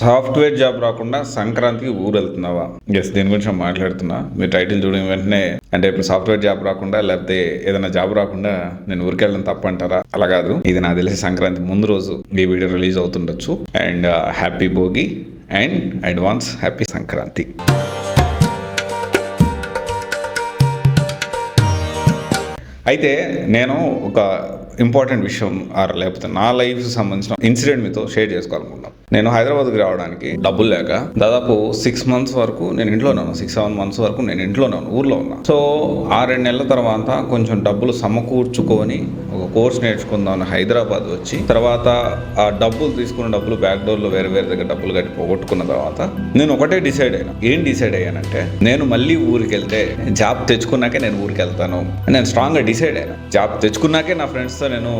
Software job రాకుండా సంక్రాంతికి ఊరు వెళ్తున్నావా? ఎస్, దీని గురించి నేను మాట్లాడుతున్నా. మీరు టైటిల్ చూడిన వెంటనే అంటే ఇప్పుడు సాఫ్ట్వేర్ జాబ్ రాకుండా లేకపోతే ఏదైనా జాబ్ రాకుండా నేను ఊరికి వెళ్ళడం తప్పంటారా? అలా కాదు. ఇది నాకు తెలిసి సంక్రాంతి ముందు రోజు ఈ వీడియో రిలీజ్ అవుతుండొచ్చు. And happy Bhogi and advance happy Sankranti. అయితే నేను ఒక ఇంపార్టెంట్ విషయం లేకపోతే నా లైఫ్ సంబంధించిన ఇన్సిడెంట్ మీతో షేర్ చేసుకోవాలనుకున్నాను. నేను హైదరాబాద్కి రావడానికి డబ్బులు లేక దాదాపు 6 months వరకు నేను ఇంట్లోనే ఉన్నాను. 6-7 months వరకు నేను ఇంట్లోనే ఉన్నాను, ఊర్లో ఉన్నాను. సో 6-7 నెలల తర్వాత కొంచెం డబ్బులు సమకూర్చుకొని ఒక కోర్స్ నేర్చుకుందామని హైదరాబాద్ వచ్చి తర్వాత ఆ డబ్బులు తీసుకున్న డబ్బులు బ్యాక్ డోర్లో వేరే దగ్గర డబ్బులు కట్టి పోగొట్టుకున్న తర్వాత నేను ఒకటే డిసైడ్ అయినా. ఏం డిసైడ్ అయ్యానంటే నేను మళ్ళీ ఊరికి వెళ్తే జాబ్ తెచ్చుకున్నాకే నేను ఊరికి వెళ్తాను. నేను స్ట్రాంగ్గా డిసైడ్ అయినా. జాబ్ తెచ్చుకున్నాకే నా ఫ్రెండ్స్తో నేను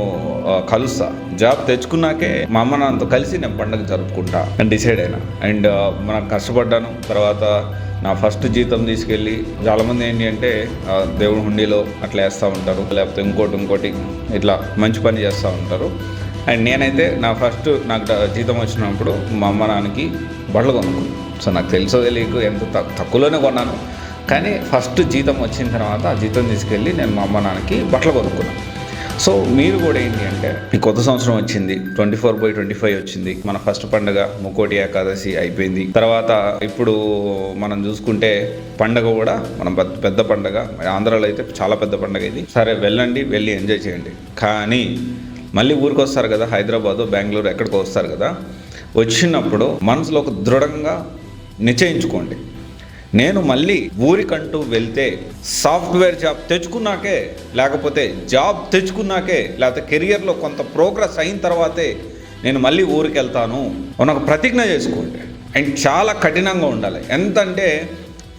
కలుస్తా. జాబ్ తెచ్చుకున్నాకే మా అమ్మ నాన్నతో కలిసి నేను పండుగ జరుపుకుంటా అని డిసైడ్ అయినా. అండ్ మనం కష్టపడ్డాను. తర్వాత నా ఫస్ట్ జీతం తీసుకెళ్ళి చాలామంది ఏంటి అంటే దేవుడి హుండీలో అట్లా వేస్తూ ఉంటారు, లేకపోతే ఇంకోటి ఇట్లా మంచి పని చేస్తూ ఉంటారు. అండ్ నేనైతే నాకు జీతం వచ్చినప్పుడు మా అమ్మ నాన్నకి బట్టలు కొనుక్కున్నాను. సో నాకు తెలుసో తెలియకు ఎంత తక్కువలోనే కొన్నాను. కానీ ఫస్ట్ జీతం వచ్చిన తర్వాత ఆ జీతం తీసుకెళ్ళి నేను మా అమ్మ నాన్నకి బట్టలు కొనుక్కున్నాను. సో మీరు కూడా ఏంటి అంటే ఈ కొత్త సంవత్సరం వచ్చింది, 24/25 వచ్చింది. మన ఫస్ట్ పండుగ ముక్కోటి ఏకాదశి అయిపోయింది. తర్వాత ఇప్పుడు మనం చూసుకుంటే పండుగ కూడా మనం పెద్ద పండుగ, ఆంధ్రాలో అయితే చాలా పెద్ద పండుగ ఇది. సరే వెళ్ళండి, వెళ్ళి ఎంజాయ్ చేయండి. కానీ మళ్ళీ ఊరికి వస్తారు కదా, హైదరాబాదు బెంగళూరు ఎక్కడికో వస్తారు కదా. వచ్చినప్పుడు మనసులో ఒక దృఢంగా నిశ్చయించుకోండి, నేను మళ్ళీ ఊరికంటూ వెళ్తే సాఫ్ట్వేర్ జాబ్ తెచ్చుకున్నాకే, లేకపోతే జాబ్ తెచ్చుకున్నాకే, లేకపోతే కెరియర్లో కొంత ప్రోగ్రెస్ అయిన తర్వాతే నేను మళ్ళీ ఊరికి వెళ్తాను అని ఒక ప్రతిజ్ఞ చేసుకోండి. అండ్ చాలా కఠినంగా ఉండాలి. ఎంతంటే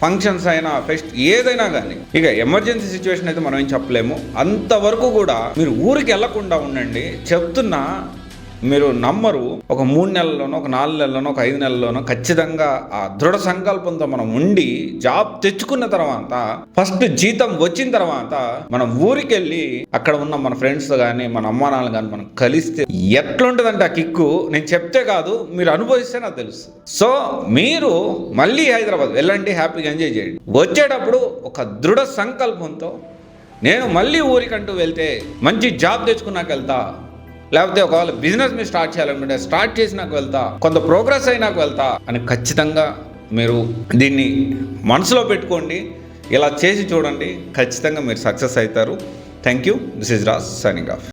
ఫంక్షన్స్ అయినా ఫెస్ట్ ఏదైనా కానీ, ఇక ఎమర్జెన్సీ సిచ్యువేషన్ అయితే మనం ఏం చెప్పలేము. అంతవరకు కూడా మీరు ఊరికి వెళ్లకుండా ఉండండి. చెప్తున్నా, మీరు నమ్మరు. ఒక 3 నెలల్లోనో, ఒక 4 నెలల్లోనో, ఒక 5 నెలల్లోనో ఖచ్చితంగా ఆ దృఢ సంకల్పంతో మనం ఉండి జాబ్ తెచ్చుకున్న తర్వాత ఫస్ట్ జీతం వచ్చిన తర్వాత మనం ఊరికి వెళ్ళి అక్కడ ఉన్న మన ఫ్రెండ్స్ కానీ మన అమ్మా నాన్న కానీ మనం కలిస్తే ఎట్లుంటుందంటే ఆ కిక్కు నేను చెప్తే కాదు, మీరు అనుభవిస్తే నాకు తెలుసు. సో మీరు మళ్ళీ హైదరాబాద్ వెళ్ళండి, హ్యాపీగా ఎంజాయ్ చేయండి. వచ్చేటప్పుడు ఒక దృఢ సంకల్పంతో నేను మళ్ళీ ఊరికంటూ వెళ్తే మంచి జాబ్ తెచ్చుకున్నాక వెళ్తా, లేకపోతే ఒకవేళ బిజినెస్ మీరు స్టార్ట్ చేయాలనుకుంటే స్టార్ట్ చేసినాక వెళ్తా, కొంత ప్రోగ్రెస్ అయినాక వెళ్తా అని ఖచ్చితంగా మీరు దీన్ని మనసులో పెట్టుకోండి. ఇలా చేసి చూడండి, ఖచ్చితంగా మీరు సక్సెస్ అవుతారు. Thank you. This is Raj signing off.